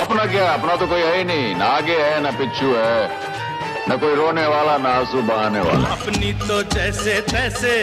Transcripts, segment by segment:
अपना क्या, अपना तो कोई है ही नहीं, ना आगे है ना पिछू है, न कोई रोने वाला ना आंसू बहाने वाला। अपनी तो जैसे तैसे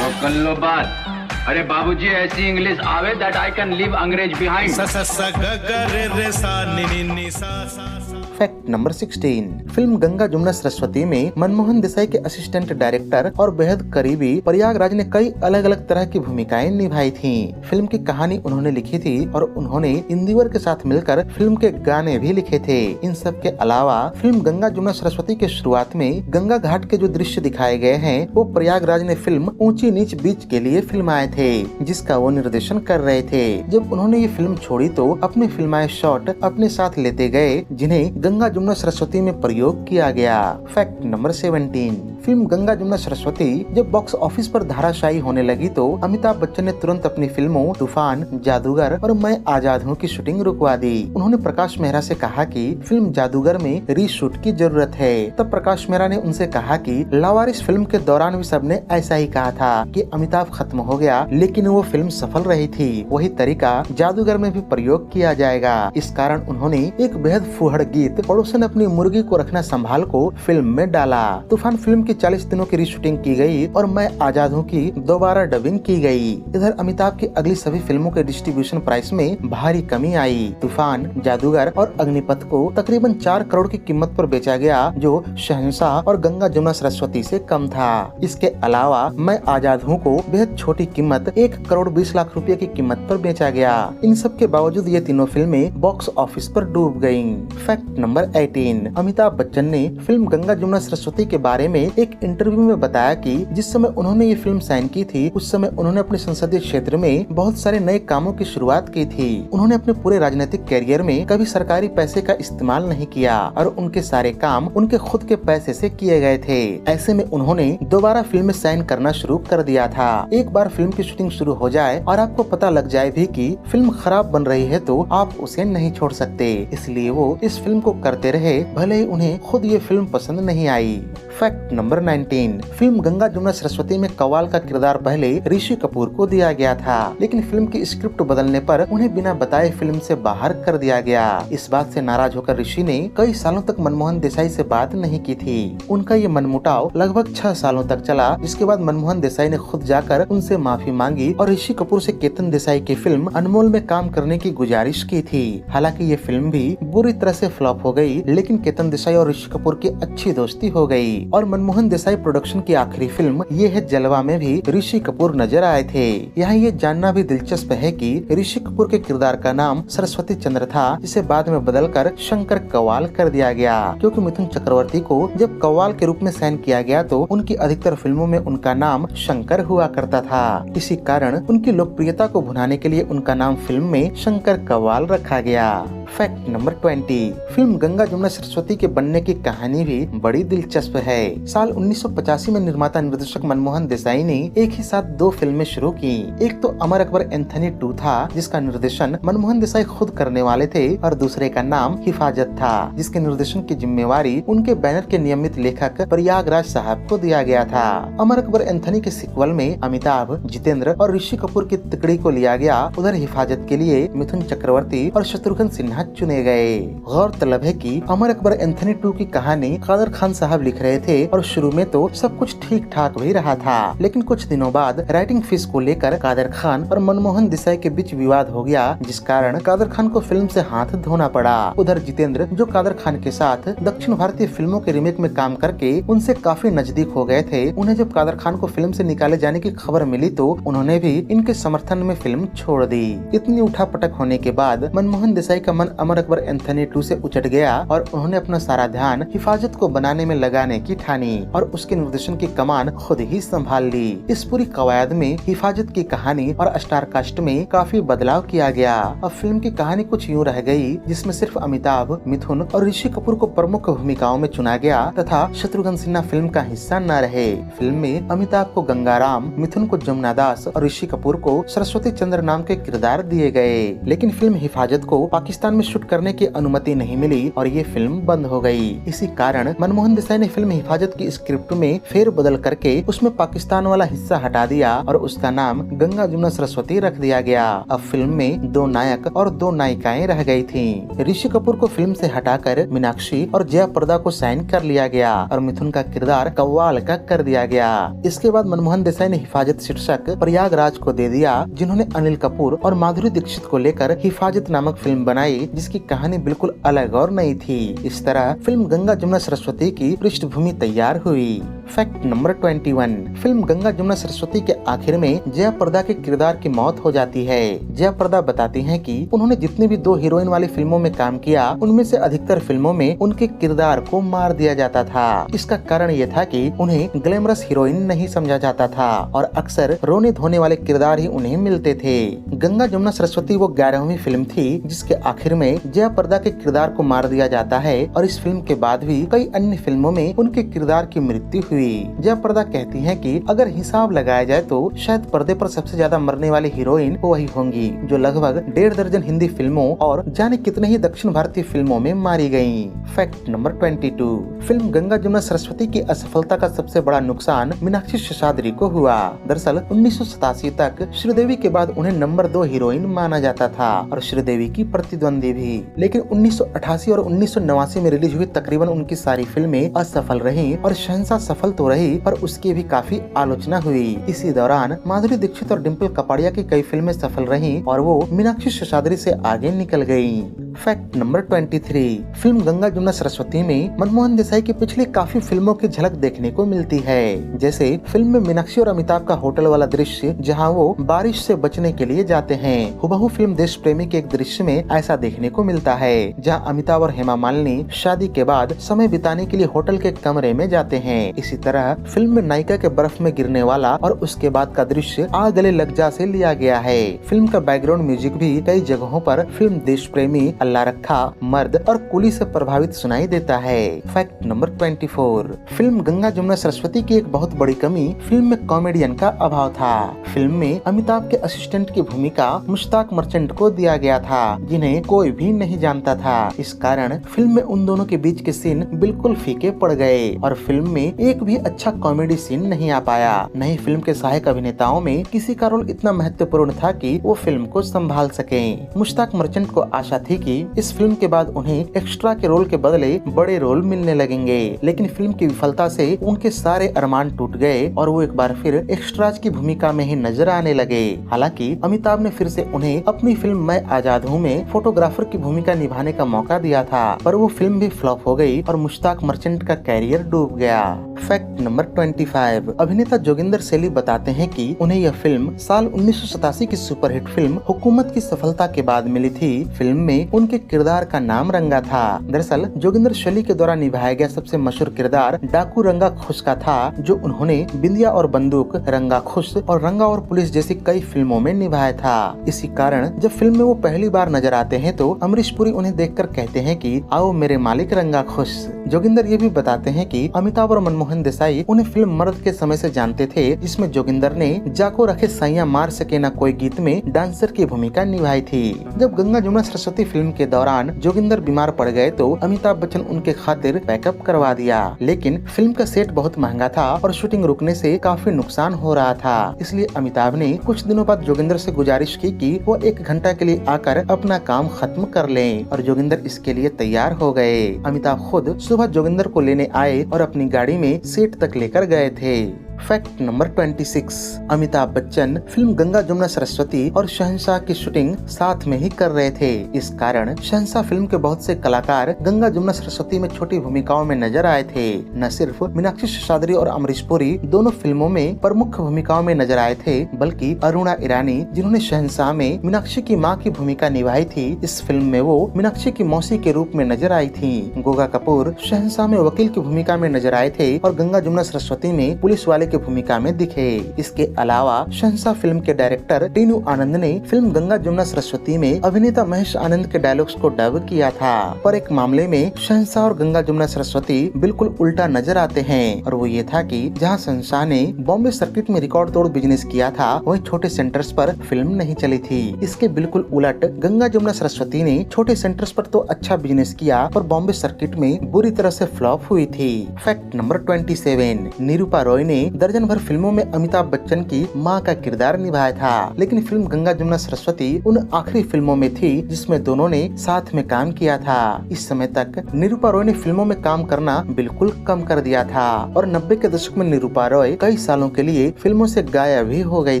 कर लो बात। अरे बाबूजी ऐसी इंग्लिश आवे दैट आई कैन लीव अंग्रेज बिहाइंड। स स स ग ग रे रे सा नि नि नि सा सा। Fact number 16। Film Ganga Jamuna Saraswati में मनमोहन देसाई के असिस्टेंट डायरेक्टर और बेहद करीबी प्रयागराज ने कई अलग अलग तरह की भूमिकाएं निभाई थीं। फिल्म की कहानी उन्होंने लिखी थी और उन्होंने इंदिवर के साथ मिलकर फिल्म के गाने भी लिखे थे। इन सब के अलावा फिल्म गंगा जमुना सरस्वती के शुरुआत में गंगा घाट के जो दृश्य दिखाए गए हैं वो प्रयागराज ने फिल्म ऊंची नीच बीच के लिए फिल्माए थे, जिसका वो निर्देशन कर रहे थे। जब उन्होंने ये फिल्म छोड़ी तो अपने फिल्माए शॉट अपने साथ लेते गए, जिन्हें गंगा जमुना सरस्वती में प्रयोग किया गया। Fact number 17। Film Ganga Jamuna Saraswati जब बॉक्स ऑफिस पर धाराशायी होने लगी तो अमिताभ बच्चन ने तुरंत अपनी फिल्मों तूफान, जादूगर और मैं आजाद हूँ की शूटिंग रुकवा दी। उन्होंने प्रकाश मेहरा से कहा कि फिल्म जादूगर में रीशूट की जरूरत है। तब प्रकाश मेहरा ने उनसे कहा कि लावारिस फिल्म के दौरान भी सबने ऐसा ही कहा था कि अमिताभ खत्म हो गया, लेकिन वो फिल्म सफल रही थी। वही तरीका जादूगर में भी प्रयोग किया जाएगा। इस कारण उन्होंने एक बेहद फुहड़ गीत पड़ोसन अपनी मुर्गी को रखना संभाल को फिल्म में डाला। तूफान फिल्म की 40 दिनों की रीशूटिंग की गई और मैं आजाद हूँ की दोबारा डबिंग की गई। इधर अमिताभ की अगली सभी फिल्मों के डिस्ट्रीब्यूशन प्राइस में भारी कमी आई। तूफान, जादूगर और अग्निपथ को तकरीबन 4 करोड़ की कीमत पर बेचा गया, जो शहंशाह और गंगा जमुना सरस्वती से कम था। इसके अलावा मैं आजाद हूँ को बेहद छोटी कीमत 1 करोड़ 20 लाख रुपए की कीमत पर बेचा गया। इन सब के बावजूद ये तीनों फिल्में बॉक्स ऑफिस पर डूब गयीं। Fact number 18। अमिताभ बच्चन ने फिल्म गंगा जमुना सरस्वती के बारे में एक इंटरव्यू में बताया कि जिस समय उन्होंने ये फिल्म साइन की थी उस समय उन्होंने अपने संसदीय क्षेत्र में बहुत सारे नए कामों की शुरुआत की थी। उन्होंने अपने पूरे राजनीतिक कैरियर में कभी सरकारी पैसे का इस्तेमाल नहीं किया और उनके सारे काम उनके खुद के पैसे से किए गए थे। ऐसे में उन्होंने दोबारा फिल्म में साइन करना शुरू कर दिया था। एक बार फिल्म की शूटिंग शुरू हो जाए और आपको पता लग जाए भी कि फिल्म खराब बन रही है तो आप उसे नहीं छोड़ सकते। इसलिए वो इस फिल्म को करते रहे, भले ही उन्हें खुद ये फिल्म पसंद नहीं आई। Fact number 19। Film Ganga Jamuna Saraswati में कव्वाल का किरदार पहले ऋषि कपूर को दिया गया था, लेकिन फिल्म की स्क्रिप्ट बदलने पर उन्हें बिना बताए फिल्म से बाहर कर दिया गया। इस बात से नाराज होकर ऋषि ने कई सालों तक मनमोहन देसाई से बात नहीं की थी। उनका ये मनमुटाव लगभग 6 सालों तक चला, जिसके बाद मनमोहन देसाई ने खुद जाकर उनसे माफी मांगी और ऋषि कपूर से केतन देसाई की फिल्म अनमोल में काम करने की गुजारिश की थी। हालांकि ये फिल्म भी बुरी तरह से फ्लॉप हो गई, लेकिन केतन देसाई और ऋषि कपूर की अच्छी दोस्ती हो गई और मनमोहन देसाई प्रोडक्शन की आखिरी फिल्म ये है जलवा में भी ऋषि कपूर नजर आए थे। यहाँ ये जानना भी दिलचस्प है कि ऋषि कपूर के किरदार का नाम सरस्वती चंद्र था, जिसे बाद में बदलकर शंकर कव्वाल कर दिया गया, क्योंकि मिथुन चक्रवर्ती को जब कव्वाल के रूप में साइन किया गया तो उनकी अधिकतर फिल्मों में उनका नाम शंकर हुआ करता था। इसी कारण उनकी लोकप्रियता को भुनाने के लिए उनका नाम फिल्म में शंकर कव्वाल रखा गया। Fact number 20। Film Ganga Jamuna Saraswati के बनने की कहानी भी बड़ी दिलचस्प है। साल 1985 में निर्माता निर्देशक मनमोहन देसाई ने एक ही साथ 2 फिल्में शुरू की। एक तो अमर अकबर एंथनी 2 था, जिसका निर्देशन मनमोहन देसाई खुद करने वाले थे, और दूसरे का नाम हिफाजत था, जिसके निर्देशन की जिम्मेवारी उनके बैनर के नियमित लेखक प्रयागराज साहब को दिया गया था। अमर अकबर एंथनी के सीक्वल में अमिताभ, जितेंद्र और ऋषि कपूर की तिकड़ी को लिया गया। उधर हिफाजत के लिए मिथुन चक्रवर्ती और शत्रुघ्न सिन्हा चुने गए। गौरतलब है कि अमर अकबर एंथनी 2 की कहानी कादर खान साहब लिख रहे थे और शुरू में तो सब कुछ ठीक ठाक भी रहा था, लेकिन कुछ दिनों बाद राइटिंग फीस को लेकर कादर खान और मनमोहन देसाई के बीच विवाद हो गया, जिस कारण कादर खान को फिल्म से हाथ धोना पड़ा। उधर जितेंद्र, जो कादर खान के साथ दक्षिण भारतीय फिल्मों के रीमेक में काम करके उनसे काफी नजदीक हो गए थे, उन्हें जब कादर खान को फिल्म से निकाले जाने की खबर मिली तो उन्होंने भी इनके समर्थन में फिल्म छोड़ दी। इतनी उठापटक होने के बाद मनमोहन देसाई का मन अमर अकबर एंथनी 2 से उचट गया और उन्होंने अपना सारा ध्यान हिफाजत को बनाने में लगाने की ठानी और उसके निर्देशन की कमान खुद ही संभाल ली। इस पूरी कवायद में हिफाजत की कहानी और स्टार कास्ट में काफी बदलाव किया गया। अब फिल्म की कहानी कुछ यूँ रह गई, जिसमें सिर्फ अमिताभ, मिथुन और ऋषि कपूर को प्रमुख भूमिकाओं में चुना गया तथा शत्रुघ्न सिन्हा फिल्म का हिस्सा न रहे। फिल्म में अमिताभ को गंगाराम, मिथुन को जमुना दास और ऋषि कपूर को सरस्वती चंद्र नाम के किरदार दिए गए। लेकिन फिल्म हिफाजत को पाकिस्तान में शूट करने की अनुमति नहीं मिली और ये फिल्म बंद हो गई। इसी कारण मनमोहन देसाई ने फिल्म हिफाजत की स्क्रिप्ट में फेर बदल करके उसमें पाकिस्तान वाला हिस्सा हटा दिया और उसका नाम गंगा जमुना सरस्वती रख दिया गया। अब फिल्म में 2 नायक और 2 नायिकाएं रह गई थीं। ऋषि कपूर को फिल्म से हटाकर मीनाक्षी और जया प्रदा को साइन कर लिया गया और मिथुन का किरदार कव्वाल का कर दिया गया। इसके बाद मनमोहन देसाई ने हिफाजत शीर्षक प्रयागराज को दे दिया, जिन्होंने अनिल कपूर और माधुरी दीक्षित को लेकर हिफाजत नामक फिल्म बनाई, जिसकी कहानी बिल्कुल अलग और नई थी। इस तरह फिल्म गंगा जमुना सरस्वती की पृष्ठभूमि तैयार हुई। Fact number 21। Film Ganga Jamuna Saraswati के आखिर में जया प्रदा के किरदार की मौत हो जाती है। जया प्रदा बताती हैं कि उन्होंने जितनी भी 2 हीरोइन वाली फिल्मों में काम किया, उनमें से अधिकतर फिल्मों में उनके किरदार को मार दिया जाता था। इसका कारण ये था कि उन्हें ग्लैमरस हीरोइन नहीं समझा जाता था और अक्सर रोने धोने वाले किरदार ही उन्हें मिलते थे। गंगा जमुना सरस्वती वो 11वीं फिल्म थी जिसके आखिर में जया प्रदा के किरदार को मार दिया जाता है और इस फिल्म के बाद भी कई अन्य फिल्मों में उनके किरदार की मृत्यु हुई। जया प्रदा कहती हैं कि अगर हिसाब लगाया जाए तो शायद पर्दे पर सबसे ज्यादा मरने वाली हीरोइन वही होंगी, जो लगभग 1.5 दर्जन हिंदी फिल्मों और जाने कितने ही दक्षिण भारतीय फिल्मों में मारी गयी। Fact number 22। Film Ganga Jamuna Saraswati की असफलता का सबसे बड़ा नुकसान मीनाक्षी शेषाद्री को हुआ। दरअसल 1987 तक श्रीदेवी के बाद उन्हें नंबर 2 हीरोइन माना जाता था और श्रीदेवी की प्रतिद्वंदी भी, लेकिन 1988 और 1989 में रिलीज हुई तकरीबन उनकी सारी फिल्में असफल रहीं और शहंशाह सफल तो रही पर उसकी भी काफी आलोचना हुई। इसी दौरान माधुरी दीक्षित और डिम्पल कपाड़िया की कई फिल्में सफल रहीं और वो मीनाक्षी शेषाद्री से आगे निकल गयी। Fact number 23। Film Ganga Jamuna Saraswati में मनमोहन देसाई की पिछली काफी फिल्मों की झलक देखने को मिलती है। जैसे फिल्म में मीनाक्षी और अमिताभ का होटल वाला दृश्य जहां वो बारिश से बचने के लिए जाते हैं, हुबहू फिल्म देश प्रेमी के एक दृश्य में ऐसा देखने को मिलता है जहां अमिताभ और हेमा मालिनी शादी के बाद समय बिताने के लिए होटल के कमरे में जाते हैं। इसी तरह फिल्म में नायिका के बर्फ में गिरने वाला और उसके बाद का दृश्य आ गले लग जा से लिया गया है। फिल्म का बैकग्राउंड म्यूजिक भी कई जगहों पर फिल्म देश प्रेमी, अल्लाह रखा, मर्द और कुली से प्रभावित सुनाई देता है। Fact number 24। Film Ganga Jamuna Saraswati की एक बहुत बड़ी कमी फिल्म में कॉमेडियन का अभाव था। फिल्म में अमिताभ के असिस्टेंट की भूमिका मुश्ताक मर्चेंट को दिया गया था, जिन्हें कोई भी नहीं जानता था। इस कारण फिल्म में उन दोनों के बीच के सीन बिल्कुल फीके पड़ गए और फिल्म में एक भी अच्छा कॉमेडी सीन नहीं आ पाया। नहीं फिल्म के सहायक अभिनेताओं में किसी का रोल इतना महत्वपूर्ण था कि वो फिल्म को संभाल सके। मुश्ताक मर्चेंट को आशा थी कि इस फिल्म के बाद उन्हें एक्स्ट्रा के रोल के बदले बड़े रोल मिलने लगेंगे, लेकिन फिल्म की विफलता से उनके सारे अरमान टूट गए और वो एक बार फिर एक्स्ट्राज की भूमिका में ही नजर आने लगे। हालांकि अमिताभ ने फिर से उन्हें अपनी फिल्म मैं आजाद हूँ में फोटोग्राफर की भूमिका निभाने का मौका दिया था, पर वो फिल्म भी फ्लॉप हो गई और मुश्ताक मर्चेंट का कैरियर डूब गया। Fact number 25। अभिनेता जोगिंदर सैली बताते हैं कि उन्हें यह फिल्म साल 1987 की सुपरहिट फिल्म हुकूमत की सफलता के बाद मिली थी। फिल्म में उनके किरदार का नाम रंगा था। दरअसल जोगिंदर सैली के द्वारा निभाया गया सबसे मशहूर किरदार डाकू रंगा खुश का था, जो उन्होंने बिंदिया और बंदूक, रंगा खुश और रंगा और पुलिस जैसी कई फिल्मों में निभाया था। इसी कारण जब फिल्म में वो पहली बार नजर आते हैं तो अमरीश पुरी उन्हें देखकर कहते हैं कि आओ मेरे मालिक रंगा खुश। जोगिंदर ये भी बताते हैं कि अमिताभ और मनमोहन देसाई उन्हें फिल्म मर्द के समय से जानते थे, जिसमें जोगिंदर ने जाको रखे साइयां मार सके ना कोई गीत में डांसर की भूमिका निभाई थी। जब गंगा जमुना सरस्वती फिल्म के दौरान जोगिंदर बीमार पड़ गए तो अमिताभ बच्चन उनके खातिर बैकअप करवा दिया, लेकिन फिल्म का सेट बहुत महंगा था और शूटिंग रुकने से काफी नुकसान हो रहा था। इसलिए अमिताभ ने कुछ दिनों बाद जोगिंदर से गुजारिश की कि वो 1 घंटा के लिए आकर अपना काम खत्म कर लें और जोगिंदर इसके लिए तैयार हो गए। अमिताभ खुद सुबह जोगिंदर को लेने आए और अपनी गाड़ी में सेट तक लेकर गए थे। Fact number 26। Amitabh Bachchan film Ganga Jamuna Saraswati और शहंशाह की शूटिंग साथ में ही कर रहे थे। इस कारण शहंशाह फिल्म के बहुत से कलाकार गंगा जमुना सरस्वती में छोटी भूमिकाओं में नजर आए थे। न सिर्फ मीनाक्षी शेषाद्री और अमरीश पुरी दोनों फिल्मों में प्रमुख भूमिकाओं में नजर आए थे, बल्कि अरुणा ईरानी, जिन्होंने शहंशाह में मीनाक्षी की माँ की भूमिका निभाई थी, इस फिल्म में वो मीनाक्षी की मौसी के रूप में नजर आई थी। गोगा कपूर शहंशाह में वकील की भूमिका में नजर आए थे और गंगा जमुना सरस्वती में पुलिस वाले की भूमिका में दिखे। इसके अलावा शहंशाह फिल्म के डायरेक्टर टीनू आनंद ने फिल्म गंगा जमुना सरस्वती में अभिनेता महेश आनंद के डायलॉग्स को डब किया था। पर एक मामले में शहंशाह और गंगा जमुना सरस्वती बिल्कुल उल्टा नजर आते हैं, और वो ये था कि जहां शहंशाह ने बॉम्बे सर्किट में रिकॉर्ड तोड़ बिजनेस किया था, वहीं छोटे सेंटर्स पर फिल्म नहीं चली थी। इसके बिल्कुल उलट गंगा जमुना सरस्वती ने छोटे सेंटर्स पर तो अच्छा बिजनेस किया, पर बॉम्बे सर्किट में बुरी तरह से फ्लॉप हुई थी। फैक्ट नंबर 27, निरूपा रॉय ने दर्जन भर फिल्मों में अमिताभ बच्चन की मां का किरदार निभाया था, लेकिन फिल्म गंगा जमुना सरस्वती उन आखिरी फिल्मों में थी जिसमें दोनों ने साथ में काम किया था। इस समय तक निरूपा रॉय ने फिल्मों में काम करना बिल्कुल कम कर दिया था, और 90 के दशक में निरूपा रॉय कई सालों के लिए फिल्मों से गायब ही हो गई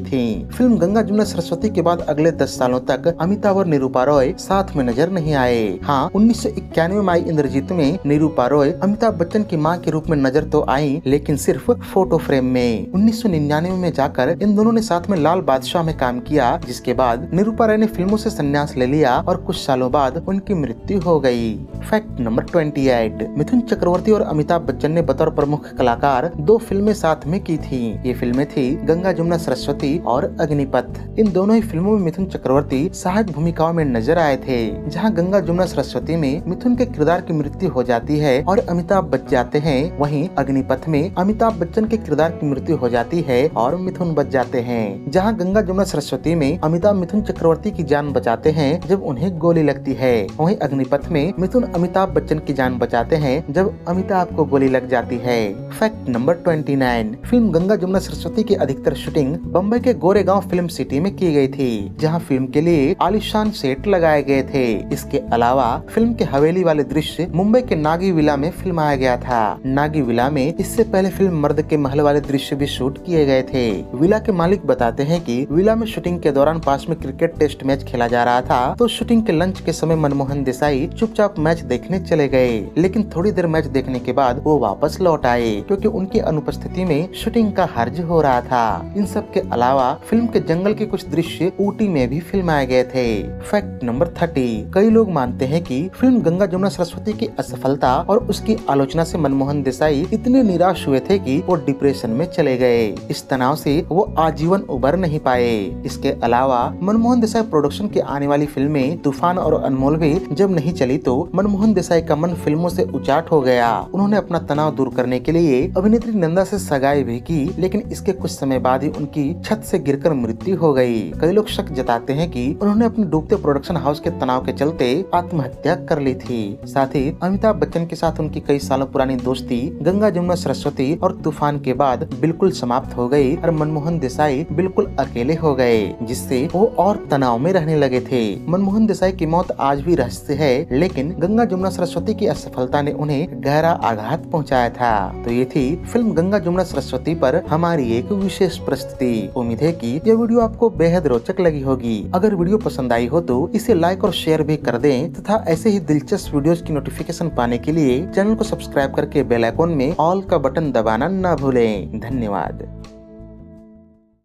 थी। फिल्म गंगा जमुना सरस्वती के बाद अगले 10 सालों तक अमिताभ और निरूपा रॉय साथ में नजर नहीं आए। हाँ, 1991 में आई इंद्रजीत में निरूपा रॉय अमिताभ बच्चन की मां के रूप में नजर तो आई, लेकिन सिर्फ फोटो फ्रेम में। 1999 में जाकर इन दोनों ने साथ में लाल बादशाह में काम किया, जिसके बाद निरूपा रॉय ने फिल्मों से संन्यास ले लिया और कुछ सालों बाद उनकी मृत्यु हो गई। फैक्ट नंबर 28, मिथुन चक्रवर्ती और अमिताभ बच्चन ने बतौर प्रमुख कलाकार 2 फिल्में साथ में की थी। ये फिल्में थी गंगा जमुना सरस्वती और अग्निपथ। इन दोनों ही फिल्मों में मिथुन चक्रवर्ती सहायक भूमिकाओं में नजर आए थे। जहां गंगा जमुना सरस्वती में मिथुन के किरदार की मृत्यु हो जाती है और अमिताभ बच जाते हैं, वहीं अग्निपथ में अमिताभ बच्चन के किरदार की मृत्यु हो जाती है और मिथुन बच जाते हैं। जहां गंगा जमुना सरस्वती में अमिताभ मिथुन चक्रवर्ती की जान बचाते हैं जब उन्हें गोली लगती है, वहीं अग्निपथ में मिथुन अमिताभ बच्चन की जान बचाते हैं जब अमिताभ को गोली लग जाती है। Fact number 29, film Ganga Jamuna Saraswati की अधिकतर शूटिंग बम्बई के गोरेगांव फिल्म सिटी में की गई थी, जहां फिल्म के लिए आलीशान सेट लगाए गए थे। इसके अलावा फिल्म के हवेली वाले दृश्य मुंबई के नागी विला में फिल्माया गया था। नागी विला में इससे पहले फिल्म मर्द के महल वाले दृश्य भी शूट किए गए थे। विला के मालिक बताते हैं कि विला में शूटिंग के दौरान पास में क्रिकेट टेस्ट मैच खेला जा रहा था, तो शूटिंग के लंच के समय मनमोहन देसाई चुपचाप मैच देखने चले गए, लेकिन थोड़ी देर मैच देखने के बाद वो वापस लौट आए क्योंकि उनकी अनुपस्थिति में शूटिंग का हर्ज हो रहा था। इन सब के अलावा फिल्म के जंगल के कुछ दृश्य ऊटी में भी फिल्माए गए थे। फैक्ट नंबर 30, कई लोग मानते हैं कि फिल्म गंगा जमुना सरस्वती की असफलता और उसकी आलोचना से मनमोहन देसाई इतने निराश हुए थे कि वो डिप्रेशन में चले गए। इस तनाव से वो आजीवन उबर नहीं पाए। इसके अलावा मनमोहन देसाई प्रोडक्शन की आने वाली फिल्में तूफान और अनमोल भी जब नहीं चली तो मनमोहन देसाई का मन फिल्मों से उचाट हो गया। उन्होंने अपना तनाव दूर करने के लिए अभिनेत्री नंदा से सगाई भी की, लेकिन इसके कुछ समय बाद ही उनकी छत से गिरकर मृत्यु हो गई। कई लोग शक जताते हैं कि उन्होंने अपने डूबते प्रोडक्शन हाउस के तनाव के चलते आत्महत्या कर ली थी। साथ ही अमिताभ बच्चन के साथ उनकी कई सालों पुरानी दोस्ती गंगा जमुना सरस्वती और तूफान के बाद बिल्कुल समाप्त हो गई और मनमोहन देसाई बिल्कुल अकेले हो गए, जिससे वो और तनाव में रहने लगे थे। मनमोहन देसाई की मौत आज भी रहस्य है, लेकिन गंगा जमुना सरस्वती की असफलता ने उन्हें गहरा आघात पहुंचाया था। तो ये थी फिल्म गंगा जमुना सरस्वती पर हमारी एक विशेष प्रस्तुति। उम्मीद है कि यह वीडियो आपको बेहद रोचक लगी होगी। अगर वीडियो पसंद आई हो तो इसे लाइक और शेयर भी कर दें, तथा ऐसे ही दिलचस्प वीडियोस की नोटिफिकेशन पाने के लिए चैनल को सब्सक्राइब करके बेल आइकॉन में ऑल का बटन दबाना न भूलें। धन्यवाद।